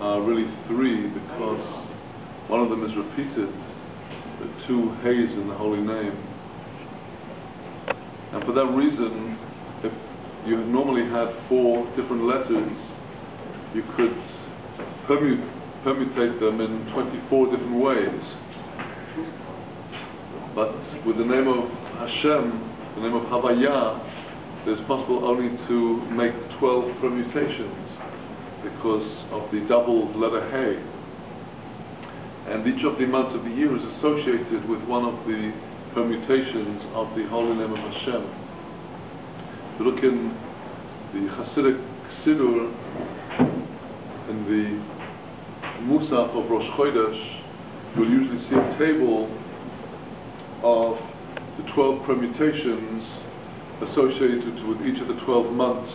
are really three because one of them is repeated, the two Heys in the holy name. And for that reason, if you normally had four different letters, you could permutate them in 24 different ways. But with the name of Hashem, the name of Havaya, it's possible only to make 12 permutations because of the double letter Hey. And each of the months of the year is associated with one of the permutations of the holy name of Hashem. If you look in the Hasidic Siddur, in the Musaf of Rosh Chodesh, you'll usually see a table of the 12 permutations associated with each of the 12 months.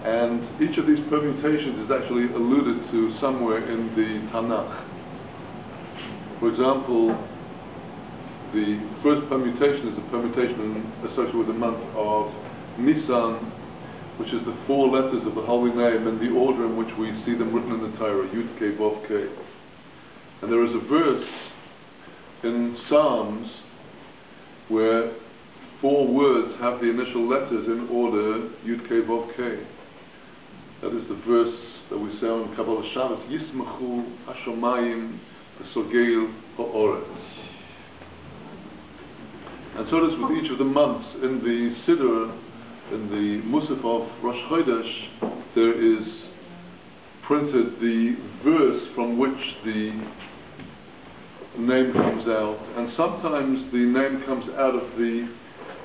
And each of these permutations is actually alluded to somewhere in the Tanakh. For example, the first permutation is a permutation associated with the month of Nisan, which is the four letters of the holy name in the order in which we see them written in the Torah, Yud Kei Vav Kei. And there is a verse in Psalms where four words have the initial letters in order, Yud Kei Vav Kei. That is the verse that we say on Kabbalah Shabbos, Yismachu Hashomayim V'Sogel Ha'oretz. And so it is with each of the months. In the Siddur, in the Musaf of Rosh Chodesh, there is printed the verse from which the name comes out, and sometimes the name comes out of the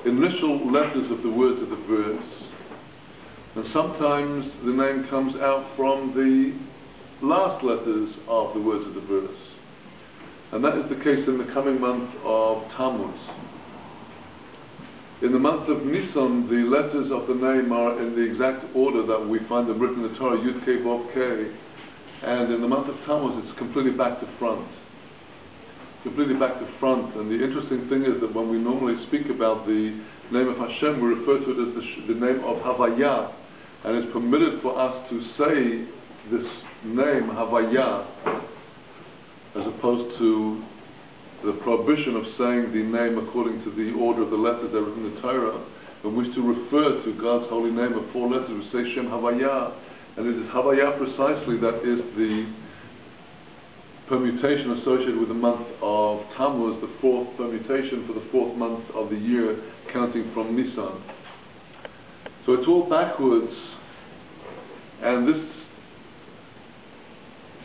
initial letters of the words of the verse, and sometimes the name comes out from the last letters of the words of the verse. And that is the case in the coming month of Tammuz. In the month of Nisan, the letters of the name are in the exact order that we find them written in the Torah, Yud Kei Vav Kei, and in the month of Tammuz it's completely back to front. Completely back to front. And the interesting thing is that when we normally speak about the name of Hashem, we refer to it as the name of Havaya, and it's permitted for us to say this name Havaya as opposed to the prohibition of saying the name according to the order of the letters that are written in the Torah. When we wish to refer to God's holy name of four letters, we say Shem Havaya, and it is Havaya precisely that is the permutation associated with the month of Tammuz, the fourth permutation for the fourth month of the year, counting from Nisan. So it's all backwards, and this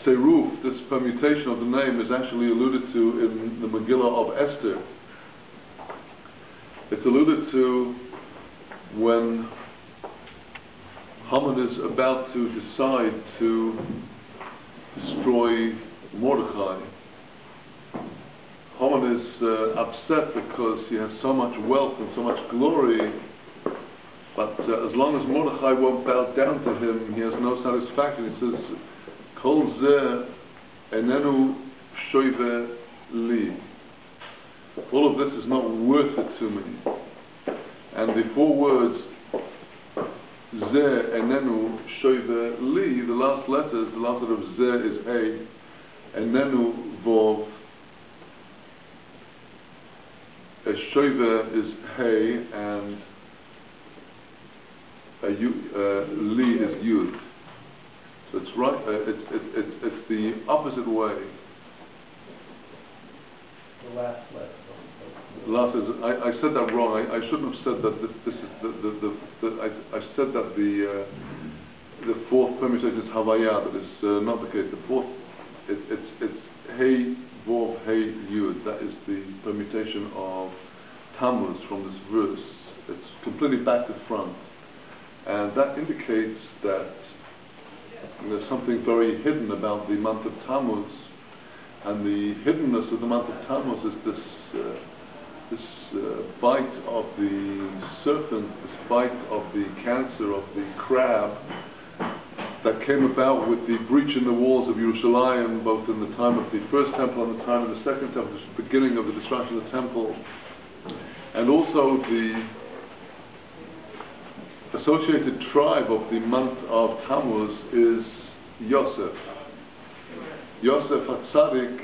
Seruf, this permutation of the name, is actually alluded to in the Megillah of Esther. It's alluded to when Haman is about to decide to destroy Mordechai. Haman is upset because he has so much wealth and so much glory, but as long as Mordechai won't bow down to him, he has no satisfaction. He says, Kol zeh enenu shoyve li. All of this is not worth it to me. And the four words, zeh enenu shoyve li, the last letter of zeh is hey, enenu vov, shoyve is hey, and li is yud. So it's right. It's the opposite way. The last letter. Last is. I said that wrong. I shouldn't have said that. This is I said that the fourth permutation is Havaya. That is not the case. The fourth. It's Hey Vov Hey Yud. That is the permutation of Tammuz from this verse. It's completely back to front, and that indicates that there's something very hidden about the month of Tammuz, and the hiddenness of the month of Tammuz is this bite of the serpent, this bite of the cancer of the crab that came about with the breach in the walls of Yerushalayim, both in the time of the first temple and the time of the second temple, the beginning of the destruction of the temple, and also the associated tribe of the month of Tammuz is Yosef. Yosef HaTzadik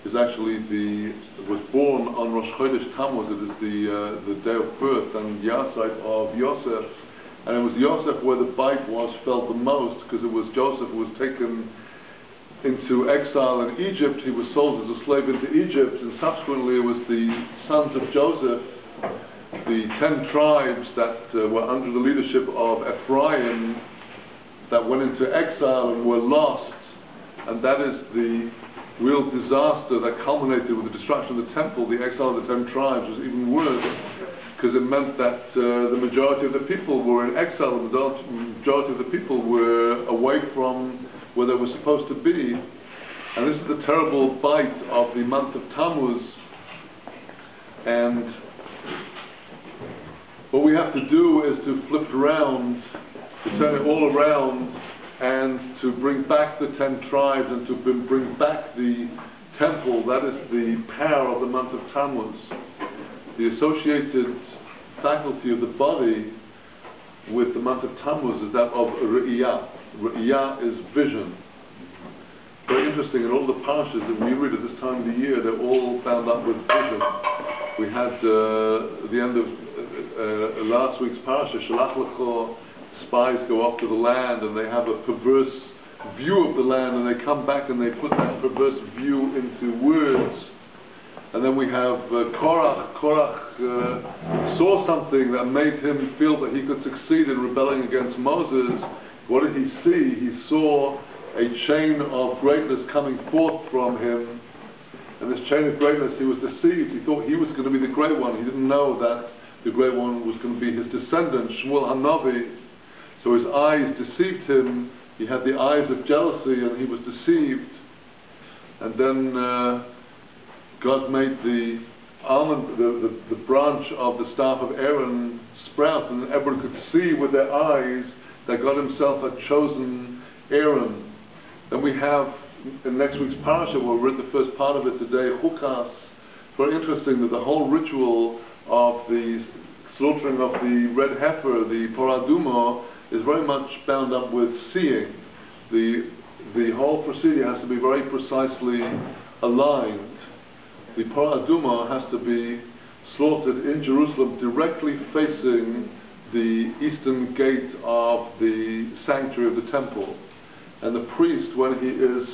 is actually was born on Rosh Chodesh Tammuz. It is the day of birth and Yahrzeit of Yosef, and it was Yosef where the bite was felt the most, because it was Joseph who was taken into exile in Egypt. He was sold as a slave into Egypt, and subsequently it was the sons of Joseph, the 10 tribes that were under the leadership of Ephraim, that went into exile and were lost. And that is the real disaster that culminated with the destruction of the temple. The exile of the 10 tribes was even worse, because it meant that the majority of the people were in exile. The majority of the people were away from where they were supposed to be. And this is the terrible bite of the month of Tammuz. And what we have to do is to flip it around, to turn it all around, and to bring back the 10 tribes, and to bring back the temple. That is the power of the month of Tammuz. The associated faculty of the body with the month of Tammuz is that of Re'iyah. Re'iyah is vision. Very interesting, in all the parashas that we read at this time of the year, they're all bound up with vision. We had the end of last week's parasha, Shalach Lecho, spies go off to the land and they have a perverse view of the land, and they come back and they put that perverse view into words. And then we have Korach. Korach saw something that made him feel that he could succeed in rebelling against Moses. What did he see? He saw a chain of greatness coming forth from him. And this chain of greatness, he was deceived. He thought he was going to be the great one. He didn't know that the great one was going to be his descendant, Shmuel HaNavi. So his eyes deceived him. He had the eyes of jealousy, and he was deceived. And then God made the almond, the branch of the staff of Aaron sprout, and everyone could see with their eyes that God himself had chosen Aaron. Then we have, in next week's parasha, we'll read the first part of it today, Chukas. Very interesting that the whole ritual of the slaughtering of the red heifer, the Poraduma, is very much bound up with seeing. The whole procedure has to be very precisely aligned. The Poraduma has to be slaughtered in Jerusalem, directly facing the eastern gate of the sanctuary of the temple. And the priest, when he is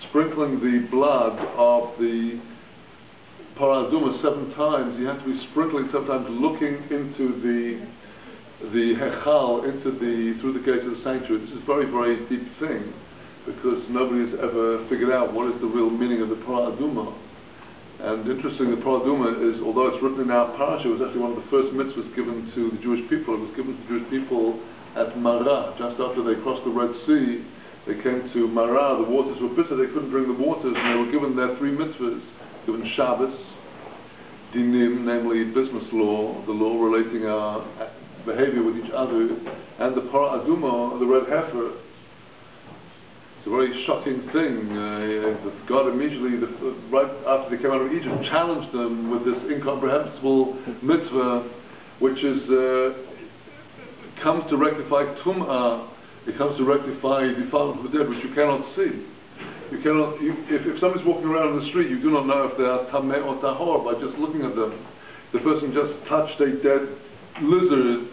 sprinkling the blood of the Paraduma 7 times, he has to be sprinkling 7 times, looking into the Hechal, through the gates of the sanctuary. This is a very, very deep thing, because nobody has ever figured out what is the real meaning of the Paraduma. And interesting, the Paraduma is, although it's written in our parasha, it was actually one of the first mitzvahs given to the Jewish people. It was given to the Jewish people at Marah, just after they crossed the Red Sea. They came to Marah, the waters were bitter, they couldn't drink the waters, and they were given their 3 mitzvahs, given Shabbos, Dinim, namely business law, the law relating our behavior with each other, and the Parah Aduma, the red heifer. It's a very shocking thing. God immediately, right after they came out of Egypt, challenged them with this incomprehensible mitzvah, which is comes to rectify tum'ah. It comes to rectify defilement of the dead, which you cannot see. You cannot. If somebody's walking around in the street, you do not know if they are tameh or tahor by just looking at them. The person just touched a dead lizard,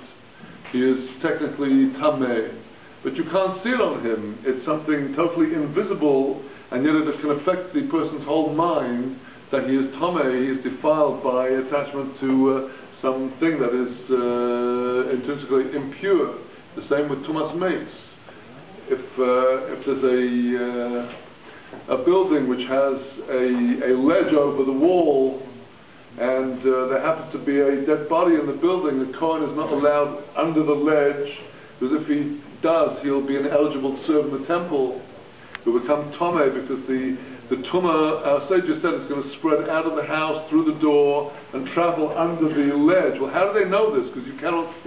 he is technically tameh. But you can't see it on him. It's something totally invisible, and yet it can affect the person's whole mind that he is tameh, he is defiled by attachment to something that is intrinsically impure. The same with tumas meis. If there's a building which has a ledge over the wall, and there happens to be a dead body in the building, the Kohen is not allowed under the ledge, because if he does, he'll be ineligible to serve in the temple. He'll become tomei, because the tumah, our sages said, is going to spread out of the house, through the door, and travel under the ledge. Well, how do they know this? Because you cannot see.